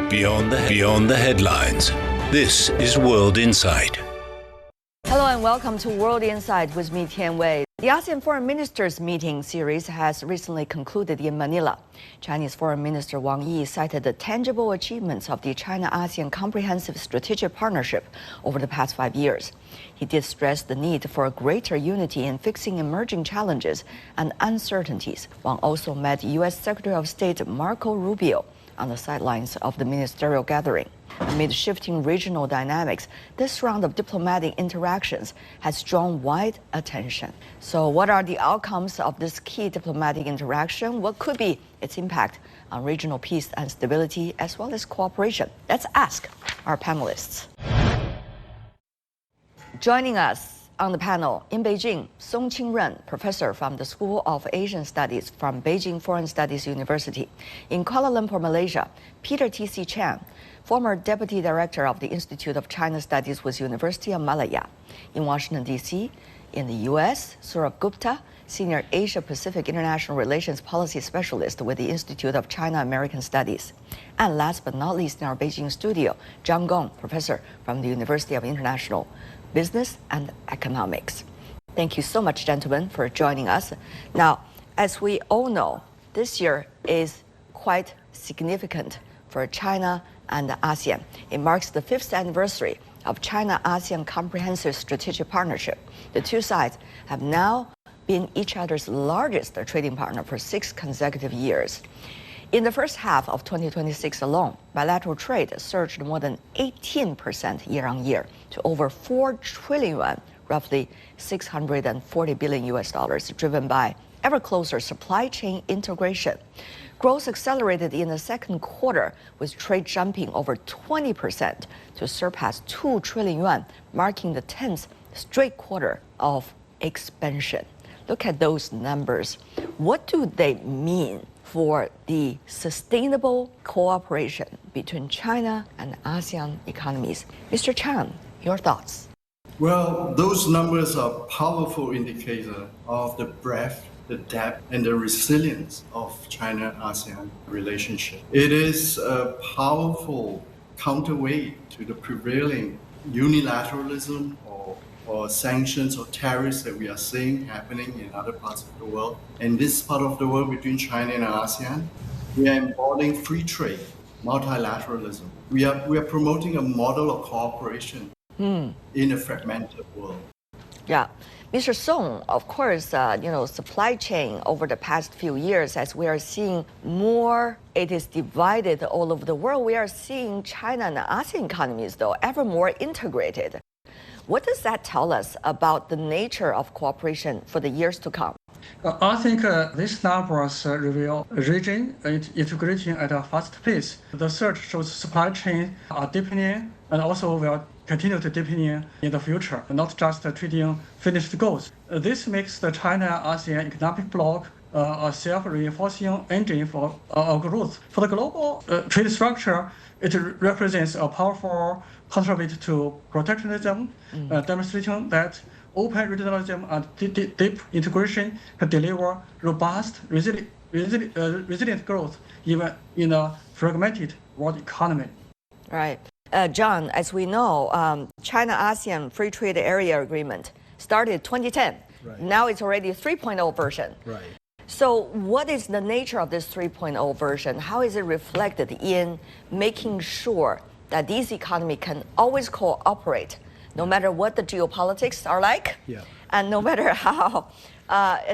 Beyond the headlines. This is World Insight. Hello and welcome to World Insight with me, Tian Wei. The ASEAN Foreign Ministers Meeting series has recently concluded in Manila. Chinese Foreign Minister Wang Yi cited the tangible achievements of the China-ASEAN Comprehensive Strategic Partnership over the past 5 years. He did stress the need for a greater unity in fixing emerging challenges and uncertainties. Wang also met U.S. Secretary of State Marco Rubio on the sidelines of the ministerial gathering. Amid shifting regional dynamics, this round of diplomatic interactions has drawn wide attention. So what are the outcomes of this key diplomatic interaction? What could be its impact on regional peace and stability as well as cooperation? Let's ask our panelists. Joining us on the panel in Beijing, Song Qingren, professor from the School of Asian Studies from Beijing Foreign Studies University. In Kuala Lumpur, Malaysia, Peter T.C. Chan, former deputy director of the Institute of China Studies with University of Malaya. In Washington, D.C., in the U.S., Saurabh Gupta, senior Asia-Pacific International Relations Policy Specialist with the Institute of China-American Studies. And last but not least, in our Beijing studio, Zhang Gong, professor from the University of International Business and Economics. Thank you so much, gentlemen, for joining us. Now, as we all know, this year is quite significant for China and ASEAN. It marks the 5th anniversary of China-ASEAN Comprehensive Strategic Partnership. The two sides have now been each other's largest trading partner for 6 consecutive years. In the first half of 2026 alone, bilateral trade surged more than 18% year-on-year to over 4 trillion yuan, roughly $640 billion, driven by ever closer supply chain integration. Growth accelerated in the second quarter, with trade jumping over 20% to surpass 2 trillion yuan, marking the 10th straight quarter of expansion. Look at those numbers. What do they mean for the sustainable cooperation between China and ASEAN economies? Mr. Chan, your thoughts? Well, those numbers are a powerful indicator of the breadth, the depth, and the resilience of China-ASEAN relationship. It is a powerful counterweight to the prevailing unilateralism or sanctions or tariffs that we are seeing happening in other parts of the world. In this part of the world between China and ASEAN, we are embodying free trade, multilateralism. We are promoting a model of cooperation in a fragmented world. Yeah. Mr. Song, of course, supply chain over the past few years, as we are seeing more, it is divided all over the world. We are seeing China and ASEAN economies, though, ever more integrated. What does that tell us about the nature of cooperation for the years to come? I think these numbers reveal region integration at a fast pace. The surge shows supply chains are deepening and also will continue to deepening in the future, not just trading finished goods. This makes the China-ASEAN economic bloc a self-reinforcing engine for growth. For the global trade structure, it represents a powerful counterweight to protectionism, demonstrating that open regionalism and deep integration can deliver robust, resilient growth even in a fragmented world economy. Right. John, as we know, China-ASEAN Free Trade Area Agreement started 2010. Right. Now it's already a 3.0 version. Right. So what is the nature of this 3.0 version? How is it reflected in making sure that these economies can always cooperate, no matter what the geopolitics are like, and no matter how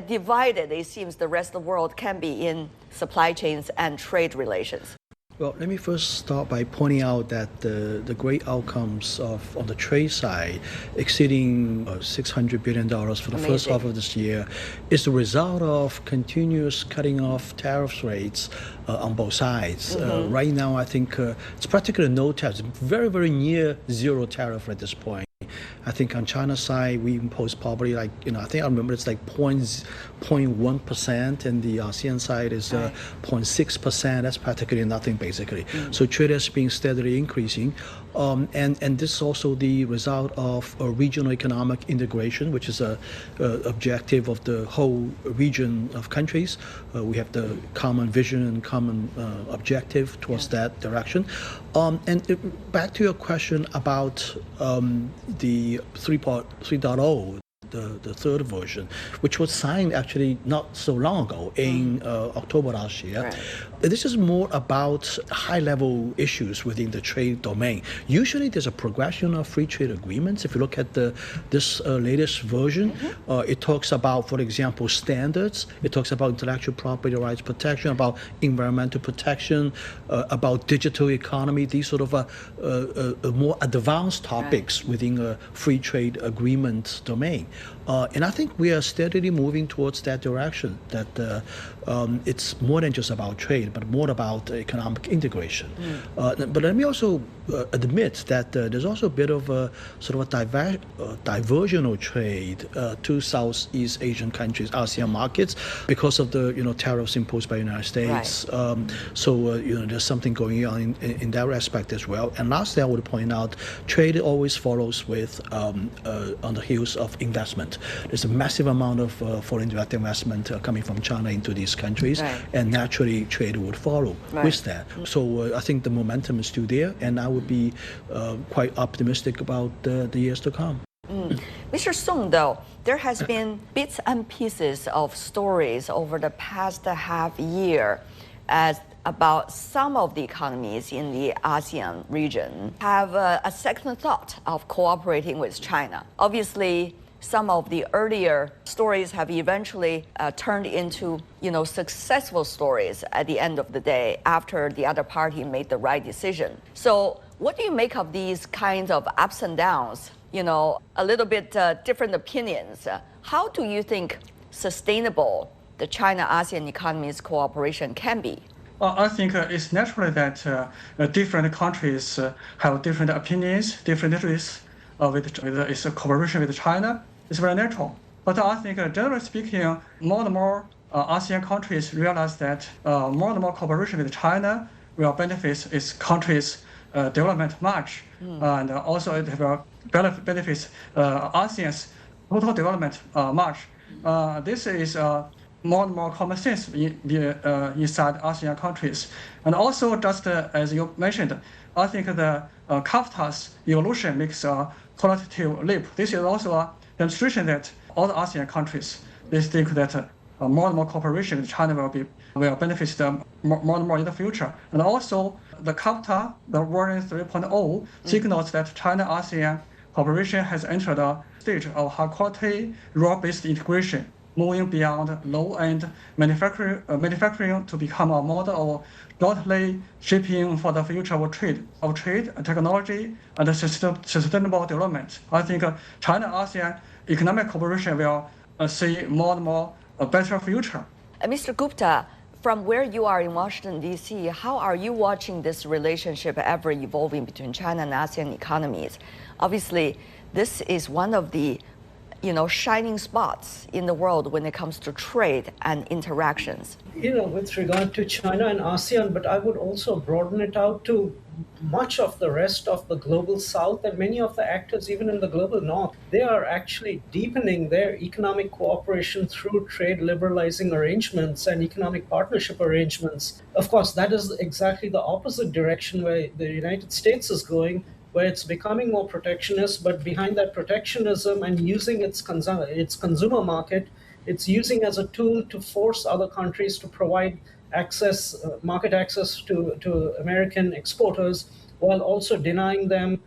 divided it seems the rest of the world can be in supply chains and trade relations? Well, let me first start by pointing out that the great outcomes on the trade side, exceeding $600 billion for the first half of this year, is the result of continuous cutting off tariff rates on both sides. Right now, I think it's practically no tariffs, very, very near zero tariff at this point. I think on China's side, we impose probably I think I remember it's like 0.1%, and the ASEAN side is 0.6%. That's practically nothing, basically. So trade has been steadily increasing. And this is also the result of a regional economic integration, which is a objective of the whole region of countries. We have the common vision and common objective towards that direction. Back to your question about the 3.0, the third version, which was signed actually not so long ago in October last year. Right. This is more about high-level issues within the trade domain. Usually there's a progression of free trade agreements. If you look at this latest version, it talks about, for example, standards. It talks about intellectual property rights protection, about environmental protection, about digital economy, these sort of more advanced topics within a free trade agreement domain. And I think we are steadily moving towards that direction, that it's more than just about trade, but more about economic integration. But let me also admit that there's also a bit of a sort of a diversional trade to Southeast Asian countries, ASEAN markets, because of the tariffs imposed by the United States. Right. So there's something going on in that aspect as well. And lastly, I would point out, trade always follows with on the heels of investment. There's a massive amount of foreign direct investment coming from China into these countries, and naturally trade would follow with that. So I think the momentum is still there, and I would be quite optimistic about the years to come. Mr. Song, though, there has been bits and pieces of stories over the past half year about some of the economies in the ASEAN region have a second thought of cooperating with China. Obviously, some of the earlier stories have eventually turned into, successful stories at the end of the day after the other party made the right decision. So what do you make of these kinds of ups and downs, a little bit different opinions? How do you think sustainable the China-ASEAN economy's cooperation can be? Well, I think it's natural that different countries have different opinions, different interests with its cooperation with China. It's very natural. But I think, generally speaking, more and more ASEAN countries realize that more and more cooperation with China will benefit its countries' development much, and also it will benefit ASEAN's total development much. This is more and more common sense inside ASEAN countries. And also, just as you mentioned, I think the CAFTA's evolution makes a qualitative leap. This is also a demonstration that all the ASEAN countries, they think that more and more cooperation with China will benefit them more and more in the future. And also, the CAFTA, the version 3.0, signals that China-ASEAN cooperation has entered a stage of high-quality, rule-based integration, moving beyond low-end manufacturing to become a model of jointly shaping for the future of trade, technology, and sustainable development. I think China-ASEAN economic cooperation will see more and more a better future. Mr. Gupta, from where you are in Washington, D.C., how are you watching this relationship ever evolving between China and ASEAN economies? Obviously, this is one of the shining spots in the world when it comes to trade and interactions. With regard to China and ASEAN, but I would also broaden it out to much of the rest of the global south and many of the actors, even in the global north. They are actually deepening their economic cooperation through trade liberalizing arrangements and economic partnership arrangements. Of course, that is exactly the opposite direction where the United States is going, where it's becoming more protectionist, but behind that protectionism and using its consumer market, it's using as a tool to force other countries to provide market access to American exporters, while also denying them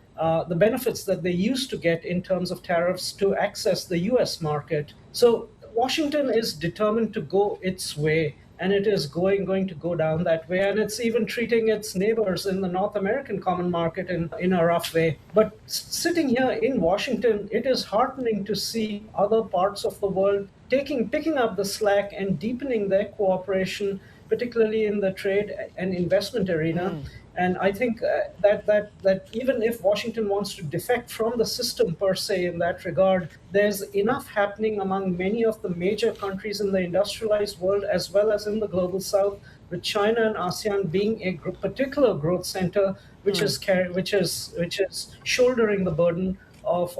the benefits that they used to get in terms of tariffs to access the US market. So Washington is determined to go its way, and it is going to go down that way, and it's even treating its neighbors in the North American common market in a rough way. But sitting here in Washington, it is heartening to see other parts of the world picking up the slack and deepening their cooperation, particularly in the trade and investment arena. And I think that even if Washington wants to defect from the system per se in that regard, there's enough happening among many of the major countries in the industrialized world as well as in the global south with China and ASEAN being a particular growth center, which is shouldering the burden of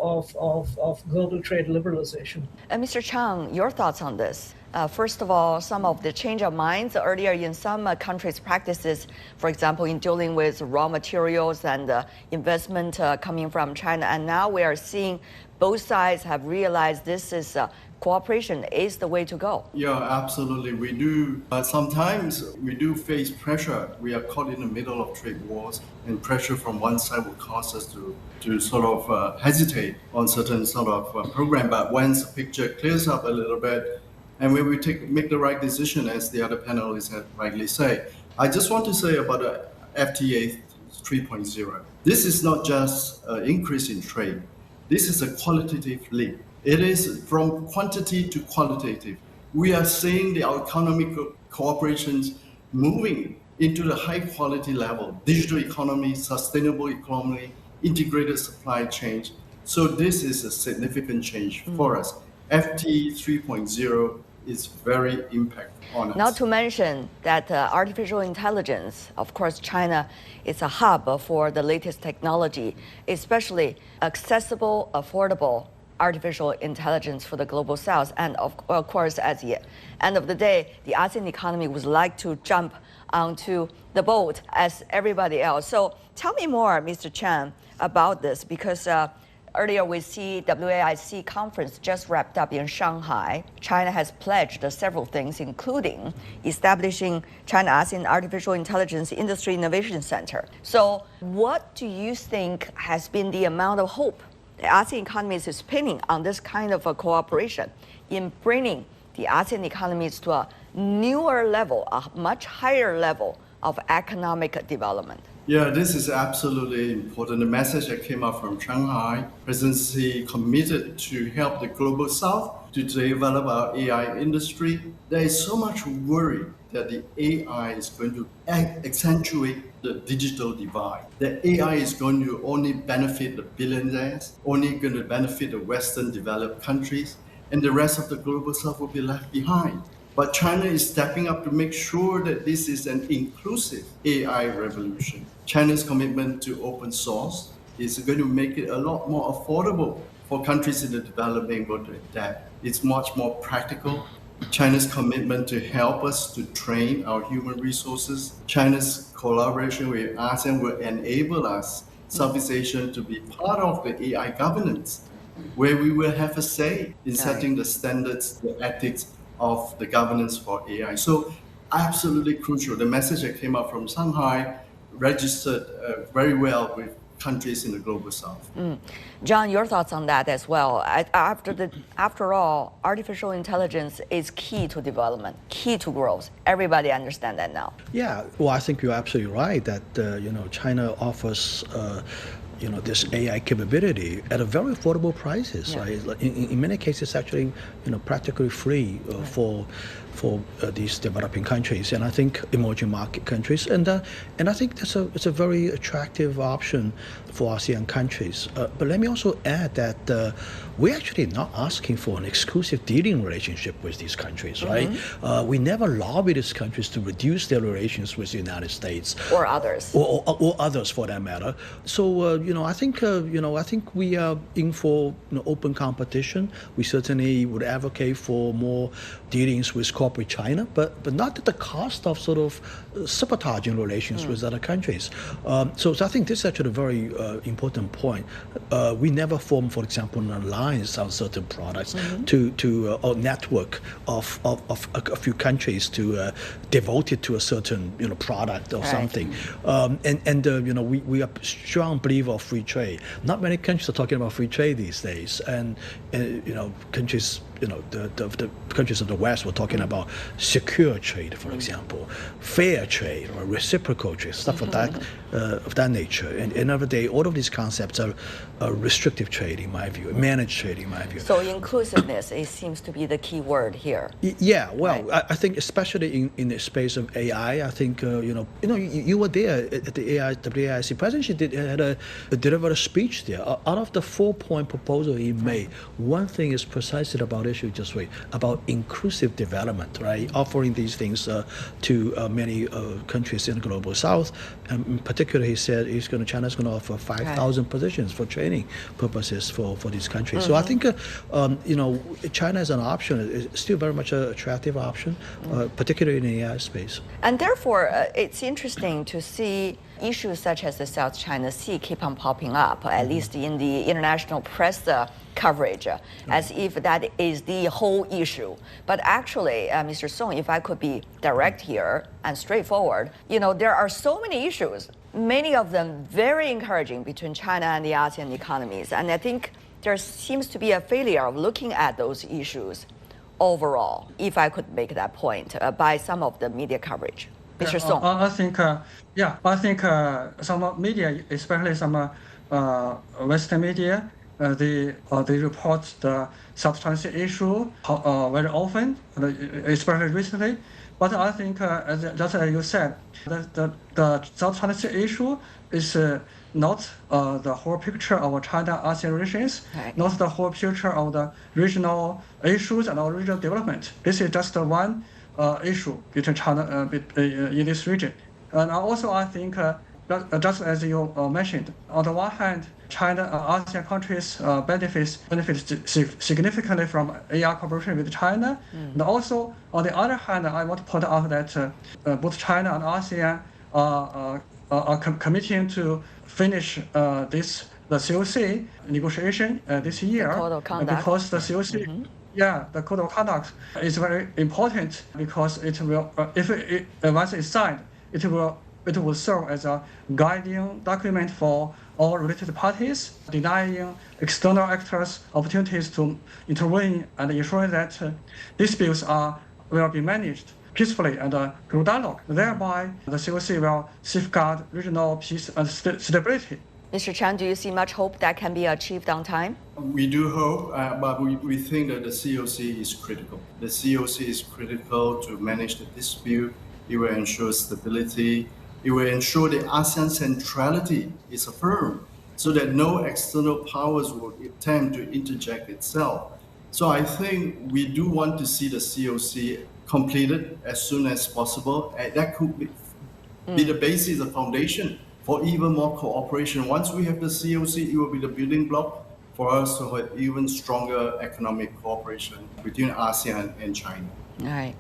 global trade liberalization. And Mr. Chang, your thoughts on this? First of all, some of the change of minds earlier in some countries' practices, for example, in dealing with raw materials and investment coming from China. And now we are seeing both sides have realized this is cooperation is the way to go. Yeah, absolutely. We do. Sometimes we do face pressure. We are caught in the middle of trade wars, and pressure from one side will cause us to sort of hesitate on certain sort of program. But once the picture clears up a little bit, and when we make the right decision, as the other panelists have rightly said, I just want to say about the FTA 3.0. This is not just an increase in trade. This is a qualitative leap. It is from quantity to qualitative. We are seeing the economic cooperations moving into the high quality level, digital economy, sustainable economy, integrated supply chain. So this is a significant change for us. FTA 3.0 is very impactful on us. Not to mention that artificial intelligence, of course, China is a hub for the latest technology, especially accessible, affordable artificial intelligence for the global south. And of course, at the end of the day, the ASEAN economy would like to jump onto the boat as everybody else. So tell me more, Mr. Chan, about this, because earlier we see WAIC conference just wrapped up in Shanghai. China has pledged several things, including establishing China-ASEAN Artificial Intelligence Industry Innovation Center. So what do you think has been the amount of hope the ASEAN economies is pinning on this kind of a cooperation in bringing the ASEAN economies to a newer level, a much higher level of economic development? Yeah, this is absolutely important. The message that came out from Shanghai, presidency committed to help the global south to develop our AI industry. There is so much worry that the AI is going to accentuate the digital divide. The AI is going to only benefit the billionaires, only going to benefit the Western developed countries, and the rest of the global south will be left behind. But China is stepping up to make sure that this is an inclusive AI revolution. China's commitment to open source is going to make it a lot more affordable for countries in the developing world to adapt. It's much more practical. China's commitment to help us to train our human resources. China's collaboration with ASEAN will enable us, Southeast Asia, to be part of the AI governance, where we will have a say in setting the standards, the ethics of the governance for AI. So absolutely crucial. The message that came out from Shanghai registered very well with countries in the global south. John, your thoughts on that as well. After all, artificial intelligence is key to development, key to growth. Everybody understand that now. Yeah, well, I think you're absolutely right that China offers this AI capability at a very affordable prices, right? In many cases, actually, practically free for these developing countries, and I think emerging market countries, and I think it's a very attractive option for ASEAN countries. But let me also add that we're actually not asking for an exclusive dealing relationship with these countries, right? We never lobby these countries to reduce their relations with the United States or others, or others for that matter. So I think we are in for open competition. We certainly would advocate for more dealings with corporate China, but not at the cost of sort of sabotaging relations with other countries. So I think this is actually a very important point. We never form, for example, an alliance on certain products to a network of a few countries to devoted to a certain product or something. We are strong believer of free trade. Not many countries are talking about free trade these days, and countries. The countries of the West were talking about secure trade, for example, fair trade or reciprocal trade, stuff of that nature. And end of the day, all of these concepts are restrictive trade, in my view, managed trade, in my view. So inclusiveness, it seems to be the key word here. Yeah, well, right. I think especially in the space of AI, I think you were there at the WAIC presidency delivered a speech there. Out of the 4-point proposal he made, one thing is precisely about about issue just wait about inclusive development, right? Offering these things to many countries in the global south. In particular, he said China's going to offer 5,000 positions for training purposes for these countries. So I think China as an option is still very much an attractive option, particularly in the AI space. And therefore, it's interesting to see issues such as the South China Sea keep on popping up, at least in the international press coverage, as if that is the whole issue. But actually, Mr. Song, if I could be direct here and straightforward, there are so many issues, many of them very encouraging between China and the ASEAN economies. And I think there seems to be a failure of looking at those issues overall, if I could make that point, by some of the media coverage. Mr. Song. I think some media, especially some Western media, they report the South China Sea issue very often, especially recently. But I think, just as you said, the South China Sea issue is not the whole picture of China-ASEAN relations, not the whole picture of the regional issues and regional development. This is just one issue between China in this region. And also I think, just as you mentioned, on the one hand, China and ASEAN countries benefit significantly from AI cooperation with China. And also, on the other hand, I want to point out that both China and ASEAN are committing to finish the COC negotiation this year, because the COC, the code of conduct is very important, because it will, once it's signed, it will serve as a guiding document for all related parties, denying external actors opportunities to intervene and ensuring that disputes will be managed peacefully and through dialogue. Thereby, the COC will safeguard regional peace and stability. Mr. Chan, do you see much hope that can be achieved on time? We do hope, but we think that the COC is critical. The COC is critical to manage the dispute. It will ensure stability. It will ensure the ASEAN centrality is affirmed, so that no external powers will attempt to interject itself. So I think we do want to see the COC completed as soon as possible. And that could be the basis, the foundation for even more cooperation. Once we have the COC, it will be the building block for us to have even stronger economic cooperation between ASEAN and China. All right.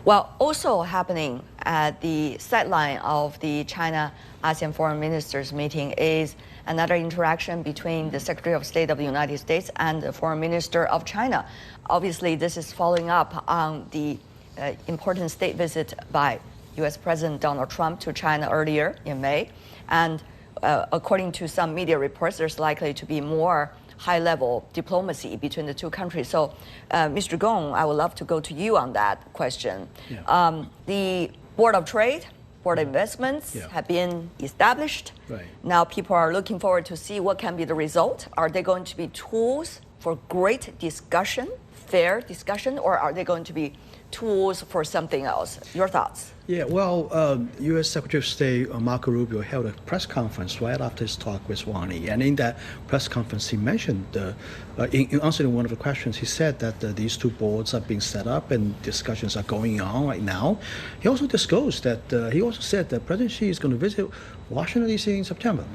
Well, also happening at the sideline of the China-ASEAN Foreign Ministers Meeting is another interaction between the Secretary of State of the United States and the Foreign Minister of China. Obviously, this is following up on the important state visit by U.S. President Donald Trump to China earlier in May. And according to some media reports, there's likely to be more high-level diplomacy between the two countries. So, Mr. Gong, I would love to go to you on that question. Yeah. The Board of Trade, Board of Investments have been established. Right. Now people are looking forward to see what can be the result. Are they going to be tools for great discussion, fair discussion, or are they going to be tools for something else? Your thoughts? Yeah, well, U.S. Secretary of State Marco Rubio held a press conference right after his talk with Wang Yi. And in that press conference, he mentioned, in answering one of the questions, he said that these two boards are being set up and discussions are going on right now. He also disclosed that, he also said that President Xi is going to visit Washington, D.C. in September.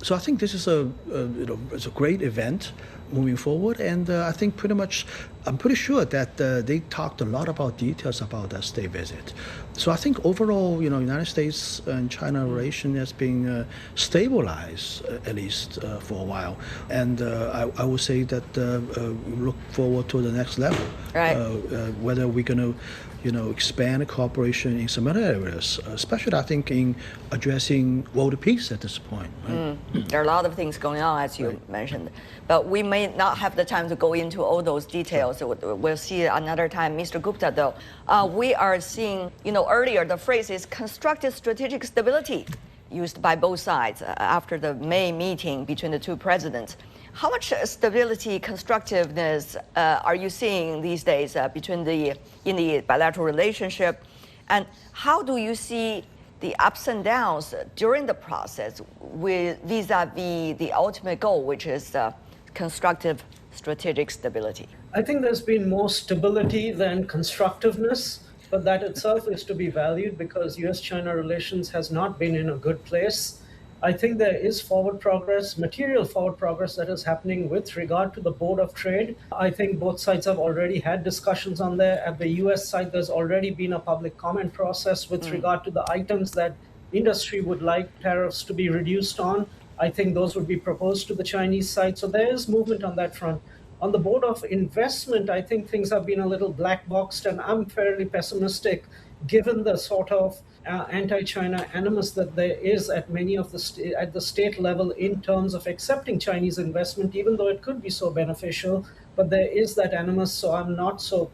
So I think this is it's a great event moving forward, and I think I'm pretty sure that they talked a lot about details about that state visit. So I think overall, United States and China relation has been stabilized, at least for a while. And I would say that we look forward to the next level. Right. Whether we're going to expand cooperation in some other areas, especially I think in addressing world peace at this point. Right? There are a lot of things going on, as you mentioned, but we may not have the time to go into all those details. We'll see another time. Mr. Gupta, though, we are seeing, earlier the phrase is constructive strategic stability used by both sides after the May meeting between the two presidents. How much stability, constructiveness are you seeing these days in the bilateral relationship? And how do you see the ups and downs during the process vis-a-vis the ultimate goal, which is constructive strategic stability? I think there's been more stability than constructiveness, but that itself is to be valued because US-China relations has not been in a good place. I think there is forward progress, material forward progress that is happening with regard to the Board of Trade. I think both sides have already had discussions on there. At the US side, there's already been a public comment process with regard to the items that industry would like tariffs to be reduced on. I think those would be proposed to the Chinese side. So there is movement on that front. On the Board of Investment, I think things have been a little black boxed, and I'm fairly pessimistic given the sort of anti-China animus that there is at many of the at the state level in terms of accepting Chinese investment, even though it could be so beneficial. But there is that animus, so I'm not so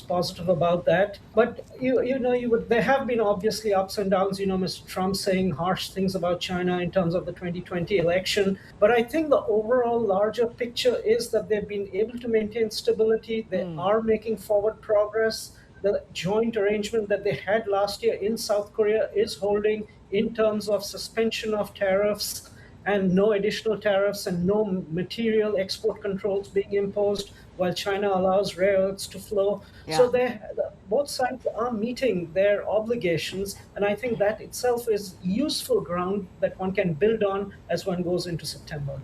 positive about that. But there have been obviously ups and downs. Mr. Trump saying harsh things about China in terms of the 2020 election. But I think the overall larger picture is that they've been able to maintain stability. They are making forward progress. The joint arrangement that they had last year in South Korea is holding in terms of suspension of tariffs and no additional tariffs and no material export controls being imposed while China allows rare earths to flow. Yeah. So both sides are meeting their obligations, and I think that itself is useful ground that one can build on as one goes into September.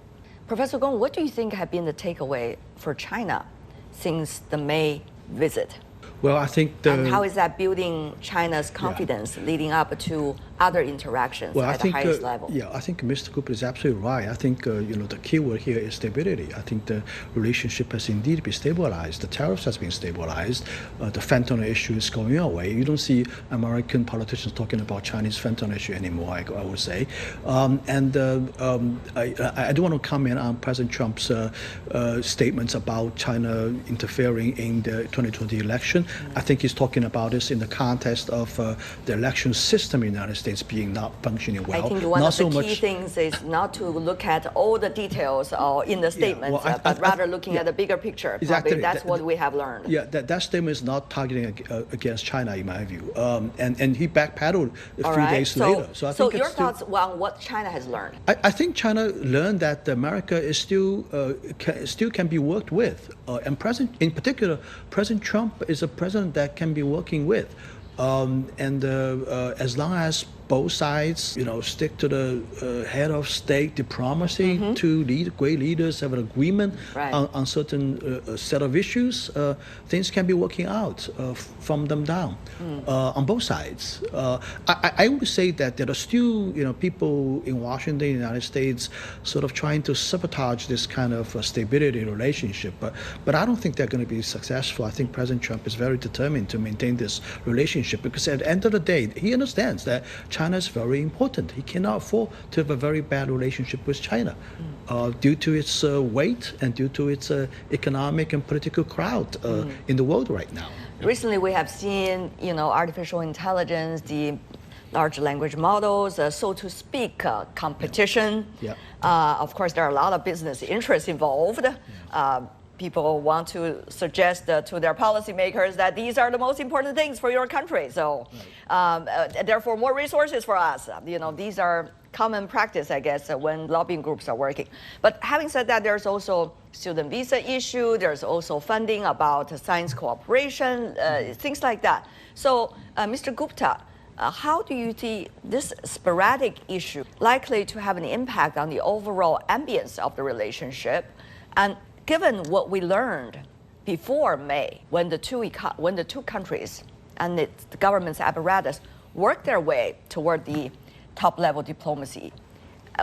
Professor Gong, what do you think have been the takeaway for China since the May visit? Well, I think and how is that building China's confidence leading up to other interactions at the highest level? Yeah, I think Mr. Cooper is absolutely right. I think the key word here is stability. I think the relationship has indeed been stabilized. The tariffs has been stabilized. The fentanyl issue is going away. You don't see American politicians talking about Chinese fentanyl issue anymore, I would say. I do want to comment on President Trump's statements about China interfering in the 2020 election. I think he's talking about this in the context of the election system in the United States being not functioning well. I think one of the key things is not to look at all the details in the statements, but rather looking at the bigger picture. Exactly. Probably that's what we have learned. Yeah, that statement is not targeting against China, in my view. And he backpedaled a few days later. So I think your thoughts on what China has learned? I think China learned that America is still can be worked with. And in particular, President Trump is a president that can be working with. As long as both sides, stick to the head of state diplomacy, to great leaders have an agreement on certain set of issues, things can be working out from them down on both sides. I would say that there are still, people in Washington, United States, sort of trying to sabotage this kind of stability relationship. But I don't think they're going to be successful. I think President Trump is very determined to maintain this relationship because at the end of the day, he understands that China is very important. He cannot afford to have a very bad relationship with China due to its weight and due to its economic and political clout in the world right now. Recently, we have seen, artificial intelligence, the large language models, so to speak, competition. Yeah. Of course, there are a lot of business interests involved. People want to suggest to their policymakers that these are the most important things for your country. So, therefore, more resources for us. These are common practice, I guess, when lobbying groups are working. But having said that, there's also student visa issue. There's also funding about science cooperation, things like that. So, Mr. Gupta, how do you see this sporadic issue likely to have an impact on the overall ambience of the relationship? And given what we learned before May, when the two countries and the government's apparatus worked their way toward the top-level diplomacy,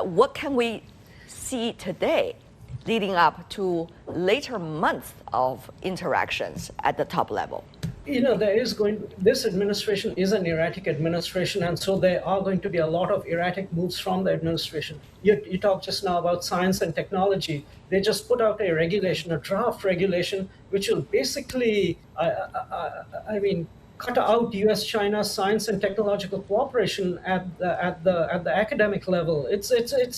what can we see today leading up to later months of interactions at the top level? This administration is an erratic administration, and so there are going to be a lot of erratic moves from the administration. You talked just now about science and technology. They just put out a regulation, a draft regulation, which will basically, cut out U.S.-China science and technological cooperation at the academic level. It's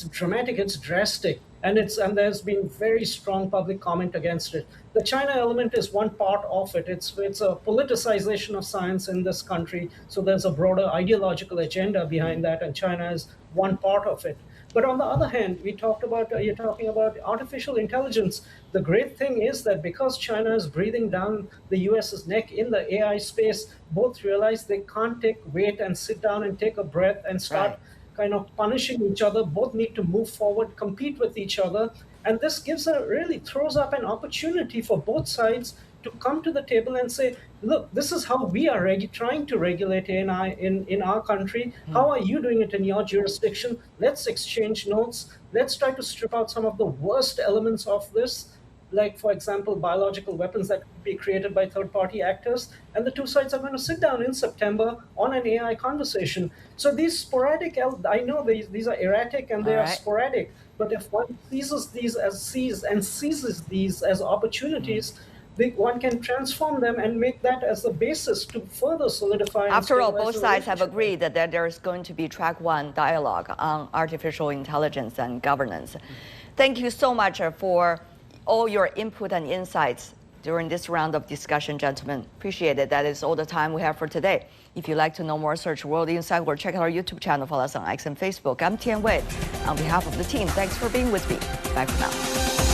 dramatic, it's drastic, and there's been very strong public comment against it. The China element is one part of it. It's a politicization of science in this country. So there's a broader ideological agenda behind that, and China is one part of it. But on the other hand, you're talking about artificial intelligence. The great thing is that because China is breathing down the US's neck in the AI space, both realize they can't wait and sit down and take a breath and start kind of punishing each other. Both need to move forward, compete with each other. And this really throws up an opportunity for both sides to come to the table and say, look, this is how we are trying to regulate AI in our country. How are you doing it in your jurisdiction? Let's exchange notes. Let's try to strip out some of the worst elements of this, like, for example, biological weapons that could be created by third-party actors. And the two sides are going to sit down in September on an AI conversation. So these sporadic, I know these are erratic and they are sporadic, but if one seizes these as opportunities, one can transform them and make that as the basis to further solidify. After all, both sides have agreed that there is going to be track one dialogue on artificial intelligence and governance. Thank you so much for all your input and insights during this round of discussion, gentlemen. Appreciate it. That is all the time we have for today. If you'd like to know more, search World Insight or check out our YouTube channel. Follow us on X and Facebook. I'm Tian Wei. On behalf of the team, thanks for being with me. Bye for now.